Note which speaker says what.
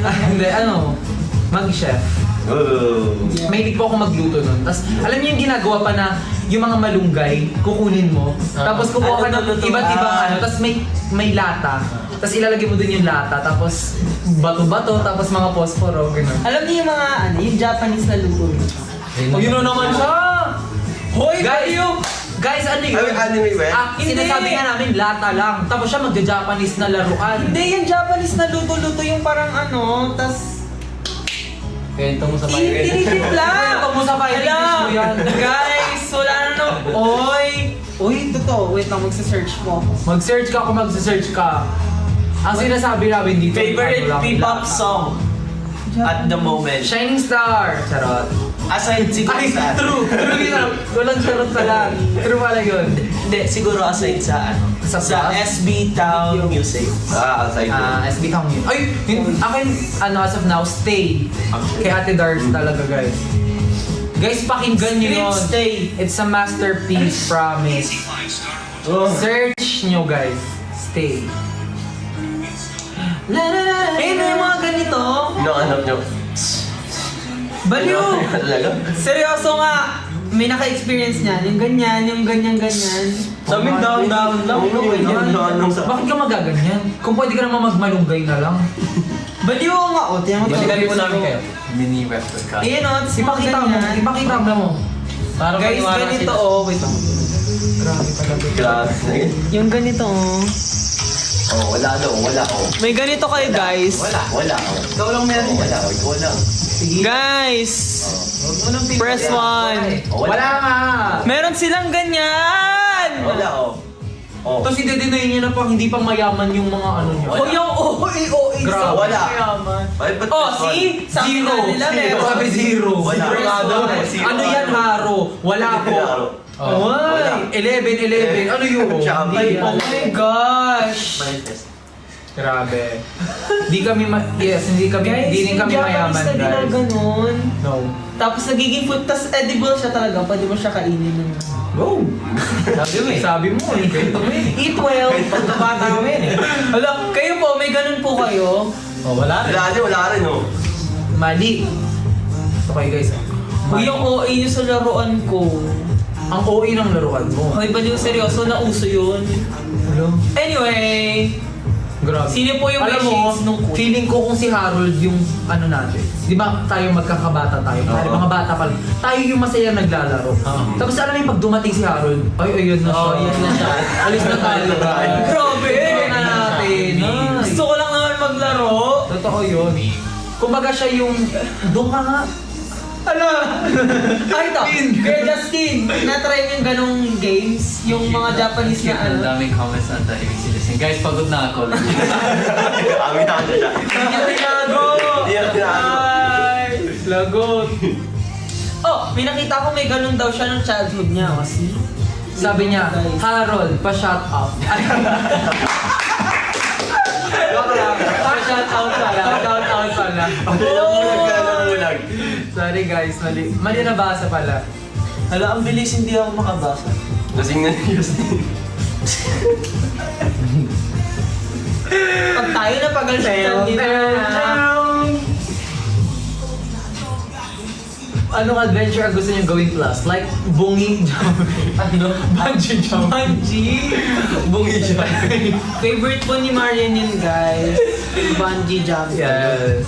Speaker 1: Hindi, mag-chef.
Speaker 2: Yeah.
Speaker 1: Mahilig po ako magluto nun. Tapos, alam niyo yung ginagawa pa na yung mga malunggay, kukunin mo. Tapos kukuha ka ng iba't ibang tapos may lata. Tapos ilalagay mo dun yung lata. Tapos bato-bato, tapos mga posporo, gano'n.
Speaker 2: Alam niyo yung mga yung Japanese na luto.
Speaker 1: Oh, yun na naman siya! Hoy, guys, ano yun?
Speaker 3: Anime ba?
Speaker 2: Hindi.
Speaker 1: Sinasabi nga namin, lata lang. Tapos siya magja-Japanese na laruan.
Speaker 2: Hindi, yung Japanese na luto-luto yung parang tas
Speaker 1: Kwento mo sa Pirates.
Speaker 2: Tinitip lang!
Speaker 1: Kwento mo sa Pirates mo yan.
Speaker 2: Guys, wala na no. Uy, totoo. Wait lang, magsa-search mo.
Speaker 1: Mag-search ka kung mag-search ka. Ang sinasabi namin dito,
Speaker 4: Favorite P-pop song at the moment.
Speaker 1: Shining Star! Charot.
Speaker 4: Aside siguro
Speaker 1: Ay,
Speaker 4: sa...
Speaker 1: true! True yun. Walang charot pala. True pala yun.
Speaker 4: Hindi, siguro aside sa
Speaker 1: Sa
Speaker 4: sa
Speaker 1: plus?
Speaker 4: SB Town Music.
Speaker 3: Outside
Speaker 1: SB Town yun. Ay! Akin, as of now, Stay. Kay Ate Darts talaga, guys. Guys, pakinggan nyo yun.
Speaker 4: Stay.
Speaker 1: It's a masterpiece, promise. Search nyo, guys. Stay.
Speaker 2: Ayun na yung mga ganito.
Speaker 3: Hanap nyo.
Speaker 2: Baliw!
Speaker 3: Talaga?
Speaker 2: Seryoso nga! May naka-experience niyan. Yung ganyan.
Speaker 4: Sa amin, down lang.
Speaker 1: Bakit ka magaganyan? Kung pwede ka naman magmalunggay na lang.
Speaker 2: Baliw nga! O, tiyan mo to.
Speaker 1: Baliw namin kayo.
Speaker 4: Mini western ka.
Speaker 2: Ayun o,
Speaker 1: Ipakita mo. Ipakita mo. Para
Speaker 2: Guys,
Speaker 1: maniwala
Speaker 2: ganito
Speaker 1: sila.
Speaker 2: o. Wait lang.
Speaker 1: Grabe talaga.
Speaker 3: Grabe.
Speaker 2: Yung ganito o.
Speaker 3: Wala daw.
Speaker 2: May ganito kayo guys.
Speaker 3: Wala. Ikaw lang meron. Ikaw lang.
Speaker 2: Guys! Press 1.
Speaker 1: Wala nga.
Speaker 2: Meron silang ganyan!
Speaker 3: Wala.
Speaker 1: Tapos i-deny niya na pang hindi pang mayaman yung mga ano niya.
Speaker 2: O yung OA.
Speaker 1: Grabe.
Speaker 3: Wala.
Speaker 2: Mayaman.
Speaker 3: Ay, ba't
Speaker 2: Oh,
Speaker 3: this one?
Speaker 2: see? Sabi
Speaker 1: Zero.
Speaker 2: na nila meron.
Speaker 1: Sabi zero.
Speaker 3: Wala. Zero.
Speaker 1: Ano yan, Haro? Wala po.
Speaker 3: Wala.
Speaker 1: Ay, 11. Ano yun?
Speaker 3: Shopee.
Speaker 1: Hindi
Speaker 2: Oh
Speaker 1: yan.
Speaker 2: my gosh!
Speaker 4: Manifest.
Speaker 1: Grabe. Hindi rin kami mayaman,
Speaker 2: Japanese na
Speaker 1: guys.
Speaker 2: ganun.
Speaker 1: No.
Speaker 2: Tapos nagiging food, tas edible siya talaga. Pwede mo siya kainin ng...
Speaker 1: Go! Sabi mo eh. Kwento mo eh.
Speaker 2: Eat well!
Speaker 1: Pagkabata mo yun eh.
Speaker 2: Hala, kayo po, may ganun po kayo.
Speaker 1: Wala
Speaker 3: Wala rin.
Speaker 1: Mali. Ito kayo guys.
Speaker 2: Uy, yung OA nyo sa laruan ko.
Speaker 1: Ang OA ng laruan mo.
Speaker 2: Ay, baliw seryoso, nauso yun.
Speaker 1: Hello?
Speaker 2: Anyway,
Speaker 1: Grabe.
Speaker 2: sino po yung may
Speaker 1: Alam mo,
Speaker 2: shades nung cool?
Speaker 1: feeling ko kung si Harold yung ano natin. Di ba tayo magkakabata tayo? Tayo mga bata pa lang. Tayo yung masaya naglalaro. Tapos alam mo yung pag dumating si Harold, ay ayun na siya.
Speaker 2: Yan na siya.
Speaker 1: Alis na tayo.
Speaker 2: Grabe!
Speaker 1: Tingnan na natin. Ay.
Speaker 2: Gusto ko lang naman maglaro.
Speaker 1: Totoo yun. Kumbaga siya yung, doon ka nga.
Speaker 2: Ay, ito. Girl Justin, na-try mo yung ganong games? Yung mga Japanese na
Speaker 5: Ang daming comments ang dahil sila. Guys, pagod na ako.
Speaker 3: Amin na siya. Hindi na tinago.
Speaker 2: Ay!
Speaker 1: Lagot.
Speaker 2: Oh, may nakita ko may ganun daw siya ng childhood niya. Kasi
Speaker 1: Sabi niya, Harold, pa-shout out. Pa-shout out pala. Shout out pala.
Speaker 3: Bulag.
Speaker 1: Sorry guys, mali nabasa pala.
Speaker 4: Hala, ang bilis hindi ako makabasa.
Speaker 3: Lasing na niya.
Speaker 2: pag tayo na pagalsitan nila.
Speaker 1: Anong adventure ang gusto niyo gawin plus? Like, bungee jump. Bungee jump.
Speaker 3: Bungi siya.
Speaker 2: Favorite po ni Marian yun guys. Bungee jump.
Speaker 1: Yes.